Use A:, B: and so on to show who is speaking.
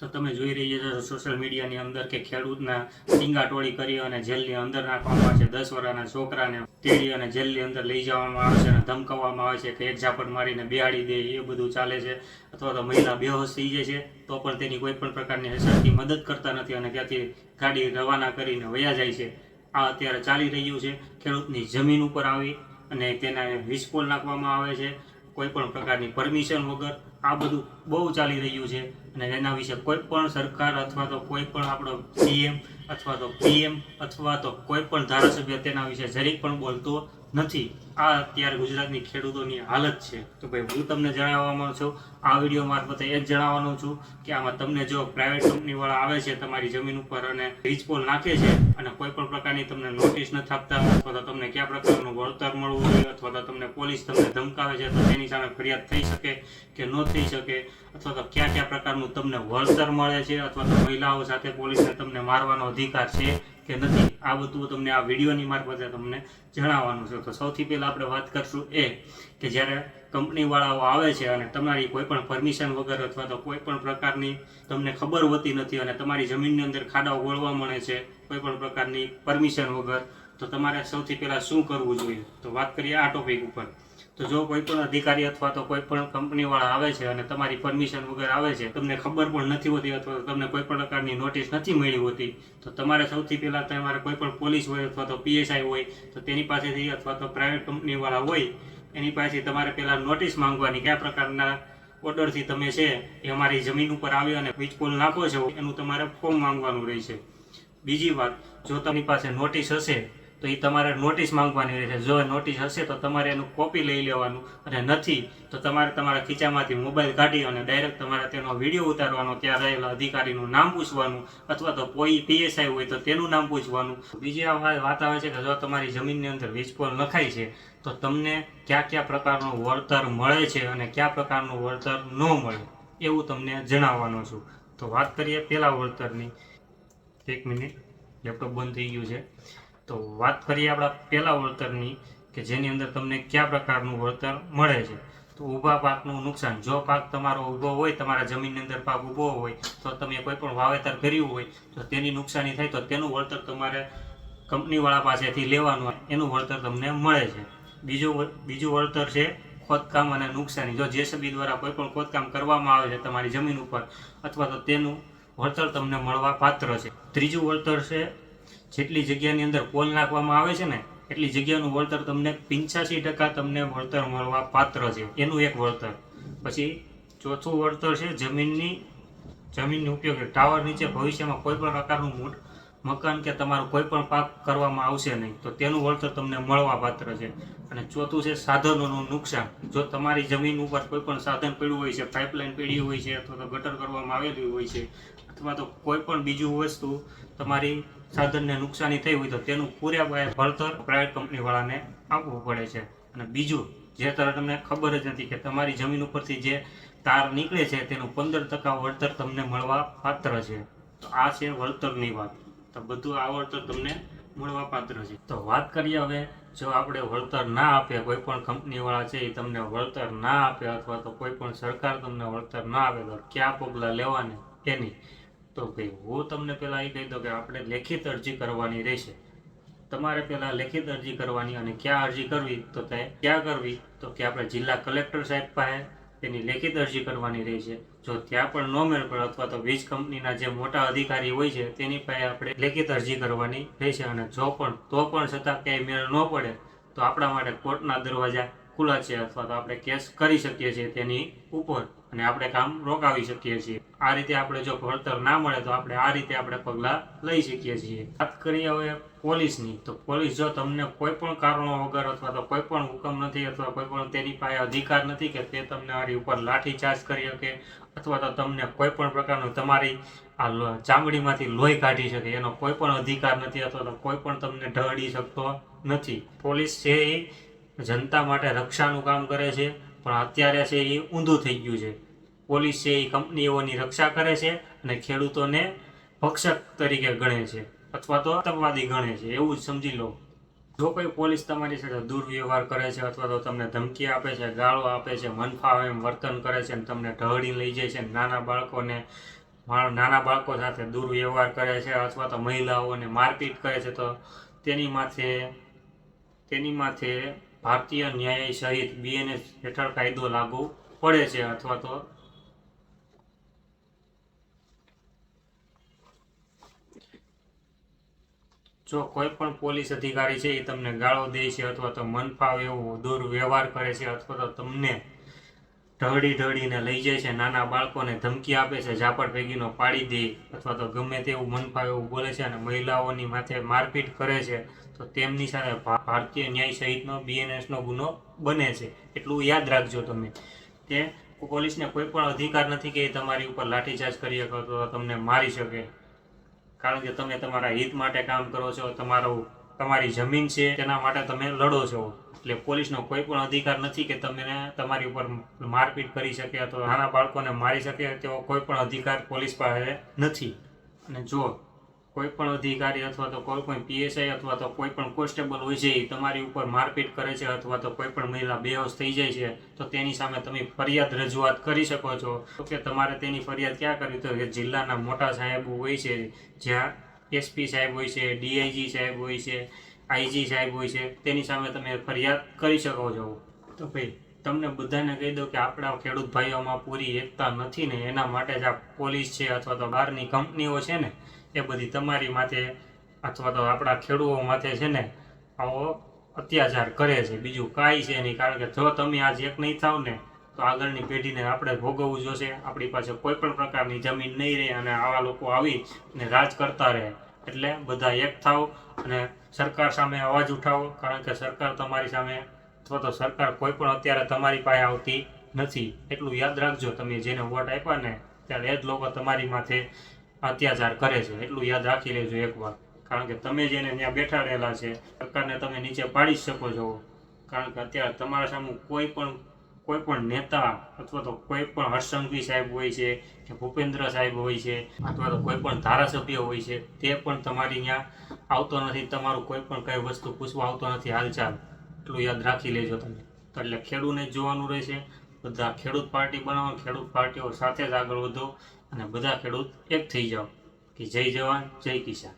A: તો તમે જોઈ રહ્યા છો સોશિયલ મીડિયાની અંદર કે ખેડૂતના ટીંગાટોળી કરી અને જેલની અંદર નાખવામાં આવે છે. 10 વર્ષના છોકરાને તેડી અને જેલની અંદર લઈ જવામાં આવે છે અને ધમકાવવામાં આવે છે કે એક ઝાપટ મારીને બેહાડી દે, એ બધું ચાલે છે. અથવા તો મહિલા બેહોશ થઈ જાય છે તો પણ તેની કોઈ પણ પ્રકારની સરખી મદદ કરતા નથી અને ત્યાંથી ગાડી રવાના કરીને વયા જાય છે. આ અત્યારે ચાલી રહ્યું છે. ખેડૂતની જમીન ઉપર આવી અને તેના વિસ્ફોટ નાખવામાં આવે છે કોઈ પણ પ્રકારની પરમિશન વગર. આ બધું બહુ ચાલી રહ્યું છે અને એના વિશે કોઈ પણ સરકાર અથવા તો કોઈ પણ આપણો સીએમ અથવા તો પીએમ અથવા તો કોઈ પણ ધારાસભ્ય તેના વિશે જરીક પણ બોલતો નથી. આ અત્યારે ગુજરાતની ખેડૂતોની હાલત છે. તો ભાઈ હું તમને જણાવવાનો છું, આ વિડીયો મારફતે એ જ જણાવવાનો છું કે આમાં તમને જો પ્રાઇવેટ કંપનીવાળા આવે છે તમારી જમીન ઉપર અને વીજપોલ નાખે છે અને કોઈ પણ પ્રકારની તમને નોટિસ નથી આપતા અથવા તો તમને કયા પ્રકારનું વળતર મળવું જોઈએ અથવા તો તમને પોલીસ તમને ધમકાવે છે તો તેની સામે ફરિયાદ થઈ શકે કે ન થઈ શકે, અથવા તો કયા કયા પ્રકારનું તમને વળતર મળે છે અથવા તો મહિલાઓ સાથે પોલીસને તમને મારવાનો અધિકાર છે કે નથી, આ બધું તમને આ વિડીયોની મારફતે તમને જણાવવાનું છે. તો સૌથી પહેલાં આપણે વાત કરશું એ કે જ્યારે કંપનીવાળાઓ આવે છે અને તમારી કોઈ પણ પરમિશન વગર અથવા તો કોઈ પણ પ્રકારની તમને ખબર હોતી નથી અને તમારી જમીનની અંદર ખાડાઓ ગોળવા મળે છે કોઈ પણ પ્રકારની પરમિશન વગર, તો તમારે સૌથી પહેલાં શું કરવું જોઈએ? તો વાત કરીએ આ ટોપિક ઉપર. તો જો કોઈ પણ અધિકારી અથવા તો કોઈ પણ કંપનીવાળા આવે છે અને તમારી પરમિશન વગર આવે છે, તમને ખબર પણ નથી હોતી અથવા તો તમને કોઈ પણ પ્રકારની નોટિસ નથી મળી હોતી, તો તમારે સૌથી પહેલાં તમારે કોઈ પણ પોલીસ હોય અથવા તો પીએસઆઈ હોય તો તેની પાસેથી અથવા તો પ્રાઇવેટ કંપનીવાળા હોય એની પાસેથી તમારે પહેલાં નોટિસ માંગવાની, કયા પ્રકારના ઓર્ડરથી તમે છે એ અમારી જમીન ઉપર આવી અને વીજપોલ નાખો છો એનું તમારે ફોર્મ માંગવાનું રહેશે. બીજી વાત, જો તમારી પાસે નોટિસ હશે તો એ તમારે નોટિસ માંગવાની રહેશે. જો નોટિસ હશે તો તમારે એનું કોપી લઈ લેવાનું અને નથી તો તમારે તમારા ખીચામાંથી મોબાઈલ કાઢી અને ડાયરેક્ટ તમારે તેનો વિડીયો ઉતારવાનો, ત્યાં રહેલા અધિકારીનું નામ પૂછવાનું અથવા તો કોઈ પીએસઆઈ હોય તો તેનું નામ પૂછવાનું. બીજી આ વાત આવે છે કે જો તમારી જમીનની અંદર વીજપોલ નખાય છે તો તમને કયા કયા પ્રકારનું વળતર મળે છે અને કયા પ્રકારનું વળતર ન મળે એવું તમને જણાવવાનું છું. તો વાત કરીએ પહેલા વળતરની. એક મિનિટ, લેપટોપ બંધ થઈ ગયું છે. તો વાત કરીએ આપણા પહેલા વળતરની કે જેની અંદર તમને કયા પ્રકારનું વળતર મળે છે. તો ઊભા પાકનું નુકસાન, જો પાક તમારો ઊભો હોય, તમારા જમીનની અંદર પાક ઊભો હોય તો તમે કોઈ પણ વાવેતર કર્યું હોય તો તેની નુકસાની થાય તો તેનું વળતર તમારે કંપનીવાળા પાસેથી લેવાનું, એનું વળતર તમને મળે છે. બીજું વળતર છે ખોદકામ અને નુકસાની. જો જેસીબી દ્વારા કોઈ પણ ખોદકામ કરવામાં આવે છે તમારી જમીન ઉપર અથવા તો તેનું વળતર તમને મળવા પાત્ર છે. ત્રીજું વળતર છે જેટલી જગ્યાની અંદર પોલ નાખવામાં આવે છે ને એટલી જગ્યાનું વળતર તમને 85% તમને વળતર મળવા પાત્ર છે, એનું એક વળતર. પછી ચોથું વળતર છે જમીનની ઉપયોગ. ટાવર નીચે ભવિષ્યમાં કોઈ પણ પ્રકારનું મકાન કે તમારું કોઈ પણ પાક કરવામાં આવશે નહીં તો તેનું વળતર તમને મળવા પાત્ર છે. અને ચોથું છે સાધનોનું નુકસાન. જો તમારી જમીન ઉપર કોઈ પણ સાધન પડ્યું હોય છે, પાઇપલાઇન પડી હોય છે અથવા તો ગટર કરવામાં આવેલી હોય છે અથવા તો કોઈ પણ બીજું વસ્તુ તમારી સાધનને નુકસાની થઈ હોય તો તેનું પૂરેપૂરું વળતર પ્રાઇવેટ કંપનીવાળાને આપવું પડે છે. અને બીજું, જે તમને ખબર જ નથી કે તમારી જમીન ઉપરથી જે તાર નીકળે છે તેનું 15% વળતર તમને મળવા પાત્ર છે. તો આ છે વળતરની વાત. તો બધું આ વળતર તમને મળવા પાત્ર છે. તો વાત કરીએ હવે, જો આપણે વળતર ના આપે, કોઈ પણ કંપનીવાળા છે એ તમને વળતર ના આપે અથવા તો કોઈ પણ સરકાર તમને વળતર ના આપે તો કયા પગલાં લેવાને એની. તો ભાઈ હું તમને પહેલાં એ કહી દઉં કે આપણે લેખિત અરજી કરવાની રહેશે. તમારે પહેલાં લેખિત અરજી કરવાની, અને ક્યાં અરજી કરવી તો તે ક્યાં કરવી તો કે આપણે જિલ્લા કલેક્ટર સાહેબ પાસે તેની લેખિત અરજી કરવાની રહેશે. જો ત્યાં પણ ન મેળ પડે અથવા તો વીજ કંપનીના જે મોટા અધિકારી હોય છે તેની પાસે આપણે લેખિત અરજી કરવાની રહેશે. અને તો પણ છતાં ક્યાંય મેળ ન પડે તો આપણા માટે કોર્ટના દરવાજા ખુલ્લા છે અથવા તો આપણે કેસ કરી શકીએ છીએ તેની ઉપર અને આપણે કામ રોકાવી શકીએ છીએ. આ રીતે આપણે જો વળતર ના મળે તો આપણે આ રીતે આપણે પગલાં લઈ શકીએ છીએ. વાત કરીએ હવે પોલીસની. તો પોલીસ જો તમને કોઈ પણ કારણો વગર અથવા તો કોઈ પણ હુકમ નથી અથવા કોઈ પણ તેની પાસે અધિકાર નથી કે તે તમને આની ઉપર લાઠીચાર્જ કરી શકે અથવા તો તમને કોઈ પણ પ્રકારનું તમારી આ ચામડીમાંથી લોહી કાઢી શકે એનો કોઈ પણ અધિકાર નથી અથવા તો કોઈ પણ તમને ઢળી શકતો નથી. પોલીસ છે એ જનતા માટે રક્ષાનું કામ કરે છે, પણ અત્યારે છે એ ઊંધું થઈ ગયું છે. પોલીસ છે એ કંપનીઓની રક્ષા કરે છે અને ખેડૂતોને ભક્ષક તરીકે ગણે છે અથવા તો આતંકવાદી ગણે છે, એવું જ સમજી લો. જો કોઈ પોલીસ તમારી સાથે દુર્વ્યવહાર કરે છે અથવા તો તમને ધમકી આપે છે, ગાળો આપે છે, મનફાવે એમ વર્તન કરે છે અને તમને ઢહળી લઈ જાય છે, નાના બાળકોને નાના બાળકો સાથે દુર્વ્યવહાર કરે છે અથવા તો મહિલાઓને મારપીટ કરે છે, તો તેની માથે ભારતીય ન્યાય સહિત BNS હેઠળ કાયદો લાગુ પડે છે. અથવા તો જો કોઈ પણ પોલીસ અધિકારી છે એ તમને ગાળો દે છે અથવા તો મનફાવ એવું દુર્વ્યવહાર કરે છે અથવા તો તમને ઢળીને લઈ જાય છે, નાના બાળકોને ધમકી આપે છે, ઝાપટ ભેગીનો પાડી દે અથવા તો ગમે તેવું મનફાવ એવું બોલે છે અને મહિલાઓની માથે મારપીટ કરે છે, તો તેમની સાથે ભારતીય ન્યાય સહિતનો BNSનો ગુનો બને છે. એટલું યાદ રાખજો તમે કે પોલીસને કોઈ પણ અધિકાર નથી કે તમારી ઉપર લાઠીચાર્જ કરી શકે તો તમને મારી શકે, કારણ કે તમે તમારા હિત માટે કામ કરો છો, તમારી જમીન છે તેના માટે તમે લડો છો. એટલે પોલીસનો કોઈ પણ અધિકાર નથી કે તમને તમારી ઉપર મારપીટ કરી શકે અથવા નાના બાળકોને મારી શકે, તેવો કોઈ પણ અધિકાર પોલીસ પાસે નથી. અને જો કોઈ પણ અધિકારી અથવા તો કોઈ પણ PSI અથવા તો કોઈ પણ કોન્સ્ટેબલ હોય છે એ તમારી ઉપર મારપીટ કરે છે અથવા તો કોઈ પણ મહિલા બેહોશ થઈ જાય છે, તો તેની સામે તમે ફરિયાદ રજૂઆત કરી શકો છો. તો કે તમારે તેની ફરિયાદ ક્યાં કરવી, તો કે જિલ્લાના મોટા સાહેબો હોય છે, જ્યાં SP સાહેબ હોય છે, DIG સાહેબ હોય છે, IG સાહેબ હોય છે, તેની સામે તમે ફરિયાદ કરી શકો છો. તો ભાઈ તમને બધાને કહી દો કે આપણા ખેડૂત ભાઈઓમાં પૂરી એકતા નથી ને, એના માટે જ આ પોલીસ છે અથવા તો બહારની કંપનીઓ છે ને, એ બધી તમારી માથે અથવા તો આપણા ખેડૂતો માથે છે ને આવો અત્યાચાર કરે છે. બીજું કાંઈ છે નહીં, કારણ કે જો તમે આજ એક નહીં થાવ ને તો આગળની પેઢીને આપણે ભોગવવું જોશે. આપણી પાસે કોઈ પણ પ્રકારની જમીન નહીં રહે અને આવા લોકો આવી અને રાજ કરતા રહે. એટલે બધા એક થાવ અને સરકાર સામે અવાજ ઉઠાવો, કારણ કે સરકાર તમારી સામે અથવા તો સરકાર કોઈ પણ અત્યારે તમારી પાસે આવતી નથી. એટલું યાદ રાખજો, તમે જેને વોટ આપ્યા ને ત્યારે એ જ લોકો તમારી માથે અત્યાચાર કરે છે. એટલું યાદ રાખી લેજો એકવાર, કારણ કે તમે જેને ત્યાં બેઠા રહેલા છે સરકારને તમે નીચે પાડી શકો છો, કારણ કે અત્યારે તમારા સામે કોઈ પણ નેતા અથવા તો કોઈ પણ હર્ષ સંઘવી સાહેબ હોય છે કે ભૂપેન્દ્ર સાહેબ હોય છે અથવા તો કોઈ પણ ધારાસભ્ય હોય છે, તે પણ તમારી ત્યાં આવતો નથી, તમારું કોઈ પણ કઈ વસ્તુ પૂછવા આવતો નથી હાલચાલ. એટલું યાદ રાખી લેજો તમે. તો એટલે ખેડૂતને જ જોવાનું રહેશે. બધા ખેડૂત પાર્ટી બનાવો, ખેડૂત પાર્ટીઓ સાથે જ આગળ વધો અને બધા ખેડૂત એક થઈ જાઓ. કે જય જવાન જય કિસાન.